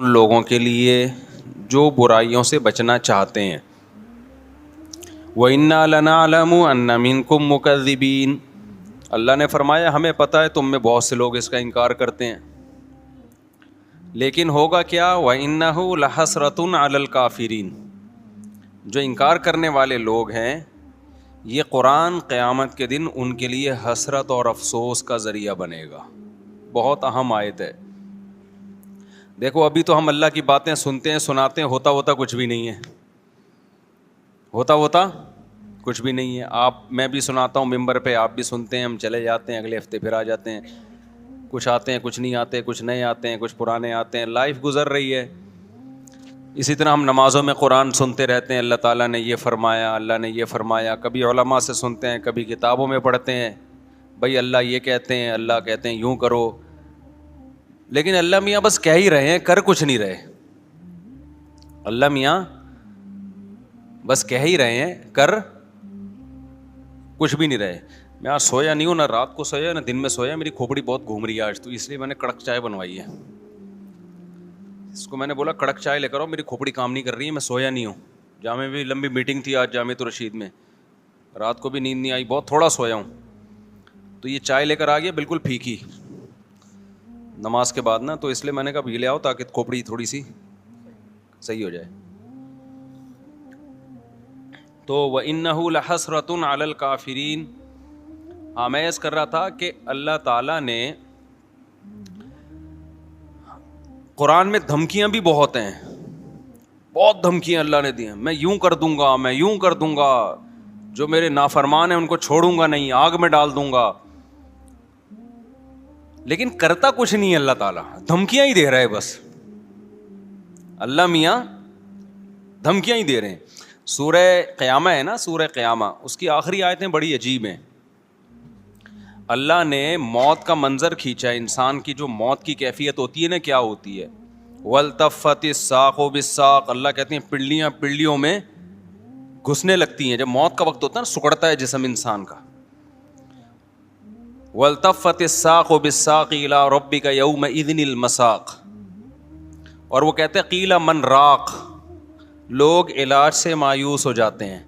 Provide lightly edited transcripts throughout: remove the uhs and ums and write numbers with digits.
ان لوگوں کے لیے جو برائیوں سے بچنا چاہتے ہیں. وَإِنَّا لَنَعْلَمُ أَنَّ مِنكُم مُكَذِّبِينَ. اللہ نے فرمایا ہمیں پتہ ہے تم میں بہت سے لوگ اس کا انکار کرتے ہیں، لیکن ہوگا کیا؟ وَإِنَّهُ لَحَسْرَةٌ عَلَى الْكَافِرِينَ. جو انکار کرنے والے لوگ ہیں، یہ قرآن قیامت کے دن ان کے لیے حسرت اور افسوس کا ذریعہ بنے گا. بہت اہم آیت ہے. دیکھو ابھی تو ہم اللہ کی باتیں سنتے ہیں سناتے ہیں، ہوتا کچھ بھی نہیں ہے. ہوتا کچھ بھی نہیں ہے. میں بھی سناتا ہوں ممبر پہ، آپ بھی سنتے ہیں، ہم چلے جاتے ہیں، اگلے ہفتے پھر آ جاتے ہیں. کچھ آتے ہیں، کچھ نہیں آتے، کچھ نئے آتے ہیں، کچھ پرانے آتے ہیں. لائف گزر رہی ہے. اسی طرح ہم نمازوں میں قرآن سنتے رہتے ہیں، اللہ تعالیٰ نے یہ فرمایا، اللہ نے یہ فرمایا. کبھی علماء سے سنتے ہیں، کبھی کتابوں میں پڑھتے ہیں، بھائی اللہ یہ کہتے ہیں، اللہ کہتے ہیں یوں کرو. لیکن اللہ میاں بس کہہ ہی رہے ہیں، کر کچھ نہیں رہے. اللہ میاں بس کہہ ہی رہے ہیں، کر کچھ بھی نہیں رہے. میں آج سویا نہیں ہوں، نہ رات کو سویا نہ دن میں سویا. میری کھوپڑی بہت گھوم رہی ہے آج، تو اس لیے میں نے کڑک چائے بنوائی ہے. اس کو میں نے بولا کڑک چائے لے کر آؤ، میری کھوپڑی کام نہیں کر رہی ہے، میں سویا نہیں ہوں. جامع بھی لمبی میٹنگ تھی آج جامعۃ الرشید میں، رات کو بھی نیند نہیں آئی، بہت تھوڑا سویا ہوں. تو یہ چائے لے کر آ گیا بالکل پھیکی نماز کے بعد نا، تو اس لیے میں نے کہا یہ لے آؤ تاکہ کھوپڑی تھوڑی سی صحیح ہو جائے. تو وَإِنَّهُ لَحَسْرَةٌ عَلَى الْكَافِرِينَ. میں اس کر رہا تھا کہ اللہ تعالیٰ نے قرآن میں دھمکیاں بھی بہت ہیں، بہت دھمکیاں اللہ نے دی ہیں. میں یوں کر دوں گا، میں یوں کر دوں گا، جو میرے نافرمان ہیں ان کو چھوڑوں گا نہیں، آگ میں ڈال دوں گا. لیکن کرتا کچھ نہیں ہے اللہ تعالیٰ، دھمکیاں ہی دے رہا ہے بس. اللہ میاں دھمکیاں ہی دے رہے ہیں. سورہ قیامہ ہے نا، سورہ قیامہ، اس کی آخری آیتیں بڑی عجیب ہیں. اللہ نے موت کا منظر کھینچا ہے. انسان کی جو موت کی کیفیت ہوتی ہے نا، کیا ہوتی ہے؟ وَالْتَفَّتِ السَّاقُ بِالسَّاقِ. اللہ کہتے ہیں پنڈلیاں پنڈلیوں میں گھسنے لگتی ہیں. جب موت کا وقت ہوتا ہے نا، سکڑتا ہے جسم انسان کا. وَالْتَفَّتِ السَّاقُ بِالسَّاقِ إِلَىٰ رَبِّكَ يَوْمَئِذٍ الْمَسَاقُ. اور وہ کہتے ہیں قِيلَ مَنْ رَاقٍ. لوگ علاج سے مایوس ہو جاتے ہیں،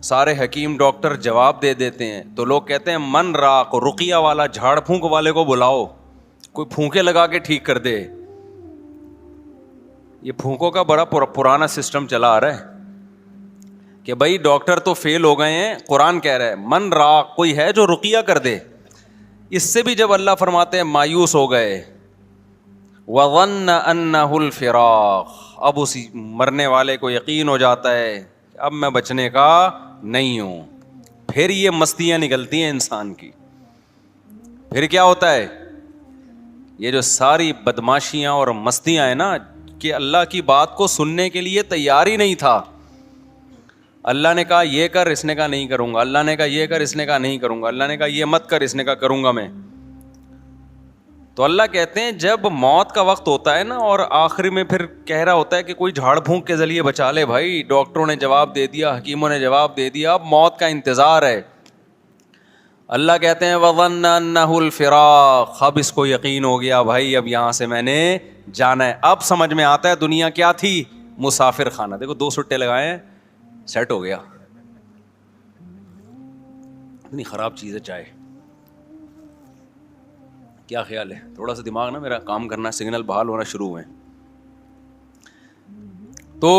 سارے حکیم ڈاکٹر جواب دے دیتے ہیں، تو لوگ کہتے ہیں من راق، رقیہ والا، جھاڑ پھونک والے کو بلاؤ، کوئی پھونکے لگا کے ٹھیک کر دے. یہ پھونکوں کا بڑا پرانا سسٹم چلا آ رہا ہے کہ بھائی ڈاکٹر تو فیل ہو گئے ہیں، قرآن کہہ رہا ہے من راق، کوئی ہے جو رقیہ کر دے. اس سے بھی جب اللہ فرماتے ہیں مایوس ہو گئے، وَظَنَّ أَنَّهُ الْفِرَاقُ، اب اسی مرنے والے کو یقین ہو جاتا ہے کہ اب میں بچنے کا نہیں ہوں. پھر یہ مستیاں نکلتی ہیں انسان کی. پھر کیا ہوتا ہے؟ یہ جو ساری بدماشیاں اور مستیاں ہیں نا، کہ اللہ کی بات کو سننے کے لیے تیار ہی نہیں تھا. اللہ نے کہا یہ کر، اس نے کہا نہیں کروں گا. اللہ نے کہا یہ کر، اس نے کہا نہیں کروں گا. اللہ نے کہا یہ مت کر، اس نے کہا کروں گا میں. تو اللہ کہتے ہیں جب موت کا وقت ہوتا ہے نا، اور آخری میں پھر کہہ رہا ہوتا ہے کہ کوئی جھاڑ پھونک کے ذریعے بچا لے. بھائی ڈاکٹروں نے جواب دے دیا، حکیموں نے جواب دے دیا، اب موت کا انتظار ہے. اللہ کہتے ہیں وَظَنَّ أَنَّهُ الْفِرَاقُ، اب اس کو یقین ہو گیا بھائی اب یہاں سے میں نے جانا ہے. اب سمجھ میں آتا ہے دنیا کیا تھی، مسافر خانہ. دیکھو 2 سٹے لگائے ہیں، سیٹ ہو گیا. اتنی خراب چیز ہے چائے. کیا خیال ہے؟ تھوڑا سا دماغ نا میرا کام کرنا، سگنل بحال ہونا شروع ہوئے. تو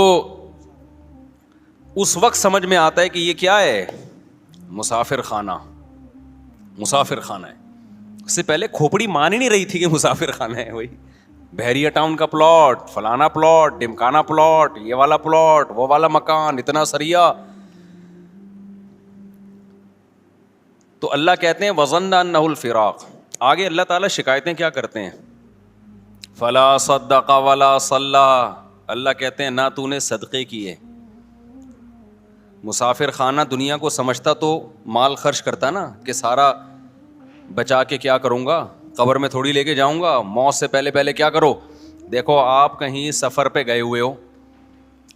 اس وقت سمجھ میں آتا ہے کہ یہ کیا ہے، مسافر خانہ. مسافر خانہ ہے. اس سے پہلے کھوپڑی مان ہی نہیں رہی تھی کہ مسافر خانہ ہے. وہی بحریہ ٹاؤن کا پلاٹ، فلانا پلاٹ، ڈمکانا پلاٹ، یہ والا پلاٹ، وہ والا مکان، اتنا سریا. تو اللہ کہتے ہیں وَظَنَّ أَنَّهُ الْفِرَاقُ. آگے اللہ تعالیٰ شکایتیں کیا کرتے ہیں؟ فَلَا صَدَّقَ وَلَا صَلَّى. اللہ کہتے ہیں نہ تو نے صدقے کیے. مسافر خانہ دنیا کو سمجھتا تو مال خرچ کرتا نا، کہ سارا بچا کے کیا کروں گا، قبر میں تھوڑی لے کے جاؤں گا. موت سے پہلے پہلے کیا کرو. دیکھو آپ کہیں سفر پہ گئے ہوئے ہو،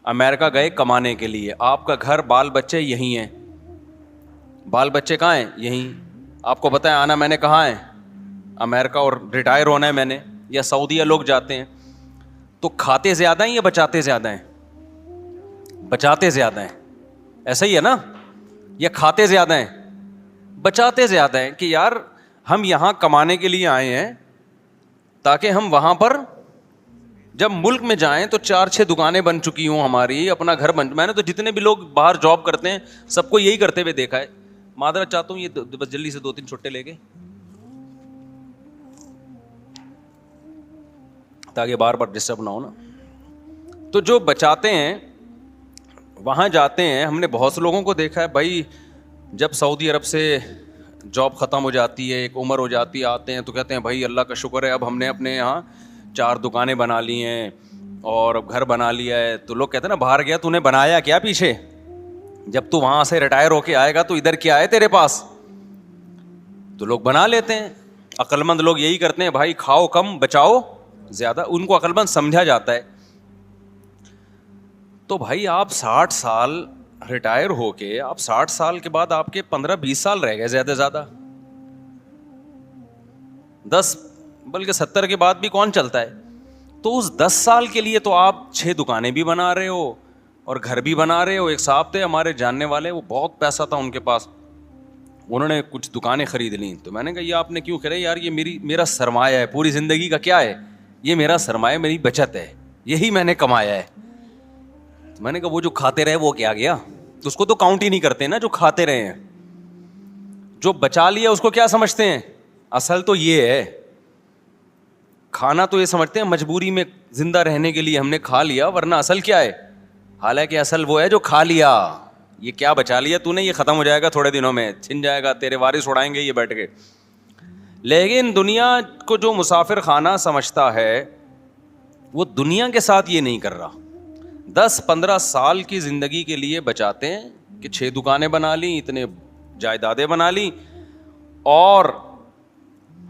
امریکہ گئے کمانے کے لیے، آپ کا گھر بال بچے یہیں ہیں. بال بچے کہاں ہیں؟ یہیں. آپ کو پتہ ہے آنا میں نے کہاں ہے؟ امریکہ، اور ریٹائر ہونا ہے میں نے، یا سعودیہ لوگ جاتے ہیں. تو کھاتے زیادہ ہیں یا بچاتے زیادہ ہیں؟ بچاتے زیادہ ہیں. ایسا ہی ہے نا؟ یا کھاتے زیادہ ہیں؟ بچاتے زیادہ ہیں کہ یار ہم یہاں کمانے کے لیے آئے ہیں تاکہ ہم وہاں پر جب ملک میں جائیں تو 4-6 دکانیں بن چکی ہوں ہماری, اپنا گھر بن. میں نے تو جتنے بھی لوگ باہر جاب کرتے ہیں سب کو یہی کرتے ہوئے دیکھا ہے. معذرت چاہتا ہوں, یہ بس جلدی سے 2-3 چھٹے لے کے تاکہ بار بار ڈسٹرب نہ ہو نا. تو جو بچاتے ہیں وہاں جاتے ہیں. ہم نے بہت سے لوگوں کو دیکھا ہے بھائی, جب سعودی عرب سے جاب ختم ہو جاتی ہے, ایک عمر ہو جاتی ہے, آتے ہیں تو کہتے ہیں بھائی اللہ کا شکر ہے اب ہم نے اپنے یہاں 4 دکانیں بنا لی ہیں اور اب گھر بنا لیا ہے. تو لوگ کہتے ہیں نا باہر گیا تو نے بنایا کیا پیچھے, جب تو وہاں سے ریٹائر ہو کے آئے گا تو ادھر کیا ہے تیرے پاس. تو لوگ بنا لیتے ہیں. عقل مند لوگ یہی کرتے ہیں بھائی, کھاؤ کم بچاؤ زیادہ. ان کو عقل مند سمجھا جاتا ہے. تو بھائی آپ 60 سال ریٹائر ہو کے, آپ 60 سال کے بعد آپ کے 15-20 سال رہ گئے زیادہ زیادہ, 10 بلکہ 70 کے بعد بھی کون چلتا ہے. تو اس 10 سال کے لیے تو آپ 6 دکانیں بھی بنا رہے ہو اور گھر بھی بنا رہے ہو. ایک صاحب تھے ہمارے جاننے والے, وہ بہت پیسہ تھا ان کے پاس, انہوں نے کچھ دکانیں خرید لیں. تو میں نے کہا یہ آپ نے کیوں کرے یار, یہ میرا سرمایہ ہے پوری زندگی کا. کیا ہے یہ؟ میرا سرمایہ, میری بچت ہے, یہی میں نے کمایا ہے. تو میں نے کہا وہ جو کھاتے رہے وہ کیا گیا, تو اس کو تو کاؤنٹ ہی نہیں کرتے نا جو کھاتے رہے ہیں. جو بچا لیا اس کو کیا سمجھتے ہیں؟ اصل تو یہ ہے, کھانا تو یہ سمجھتے ہیں مجبوری میں زندہ رہنے کے لیے ہم نے کھا لیا, ورنہ اصل کیا ہے؟ حالانکہ اصل وہ ہے جو کھا لیا. یہ کیا بچا لیا تو نے, یہ ختم ہو جائے گا تھوڑے دنوں میں, چھن جائے گا, تیرے وارث اڑائیں گے یہ بیٹھ کے. لیکن دنیا کو جو مسافر خانہ سمجھتا ہے وہ دنیا کے ساتھ یہ نہیں کر رہا. 10-15 سال کی زندگی کے لیے بچاتے ہیں کہ 6 دکانیں بنا لی, اتنے جائیدادیں بنا لی, اور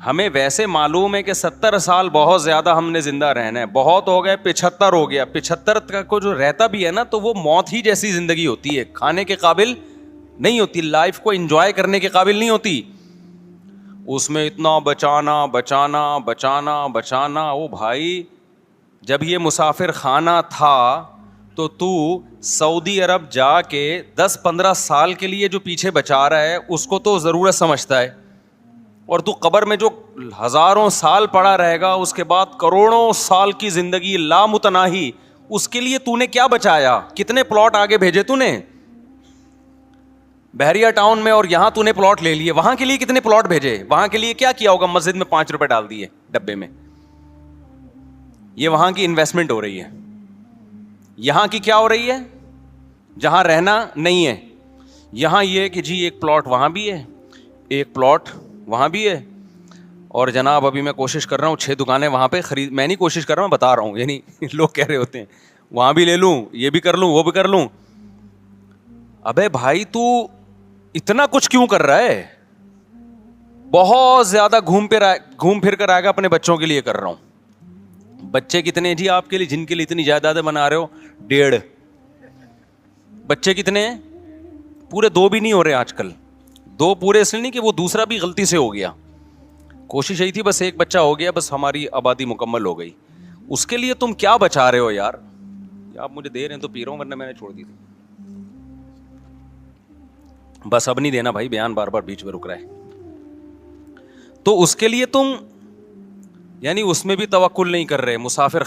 ہمیں ویسے معلوم ہے کہ 70 سال بہت زیادہ ہم نے زندہ رہنا ہے. بہت ہو گئے 75 ہو گیا. 75 کا کو جو رہتا بھی ہے نا تو وہ موت ہی جیسی زندگی ہوتی ہے, کھانے کے قابل نہیں ہوتی, لائف کو انجوائے کرنے کے قابل نہیں ہوتی. اس میں اتنا بچانا بچانا بچانا بچانا. او بھائی جب یہ مسافر خانہ تھا تو سعودی عرب جا کے 10-15 سال کے لیے جو پیچھے بچا رہا ہے اس کو تو ضرورت سمجھتا ہے, اور تو قبر میں جو ہزاروں سال پڑا رہے گا اس کے بعد کروڑوں سال کی زندگی لامتناہی, اس کے لیے تو نے کیا بچایا؟ کتنے پلاٹ آگے بھیجے تو نے بحریہ ٹاؤن میں, اور یہاں تو نے پلاٹ لے لیے, وہاں کے لیے کتنے پلاٹ بھیجے؟ وہاں کے لیے کیا کیا ہوگا؟ مسجد میں 5 روپے ڈال دیے ڈبے میں. یہ وہاں کی انویسٹمنٹ ہو رہی ہے. یہاں کی کیا ہو رہی ہے؟ جہاں رہنا نہیں ہے, یہاں یہ کہ جی ایک پلاٹ وہاں بھی ہے, ایک پلاٹ وہاں بھی ہے, اور جناب ابھی میں کوشش کر رہا ہوں 6 دکانیں وہاں پہ خرید. میں نہیں کوشش کر رہا ہوں, بتا رہا ہوں, یعنی لوگ کہہ رہے ہوتے ہیں وہاں بھی لے لوں, یہ بھی کر لوں, وہ بھی کر لوں. ابے بھائی تو اتنا کچھ کیوں کر رہا ہے؟ بہت زیادہ گھوم پھر کر آئے گا. اپنے بچوں کے لیے کر رہا ہوں. بچے کتنے جی آپ کے لیے جن کے لیے اتنی جائیدادیں بنا رہے ہو؟ 1.5 بچے کتنے ہیں؟ پورے 2 بھی نہیں ہو رہے آج کل. 2 پورے اس لیے نہیں کہ وہ دوسرا بھی غلطی سے ہو گیا, کوشش یہی تھی بس 1 بچہ ہو گیا, بس ہماری آبادی مکمل ہو گئی. اس کے لیے تم کیا بچا رہے ہو یار؟ آپ مجھے دے رہے ہیں تو پی رہا ہوں, ورنہ میں نے چھوڑ دی تھی. بس اب نہیں دینا بھائی, بیان بار بار بیچ میں رک رہا ہے. تو اس کے لیے تم یعنی اس میں بھی توکل نہیں کر رہے. مسافر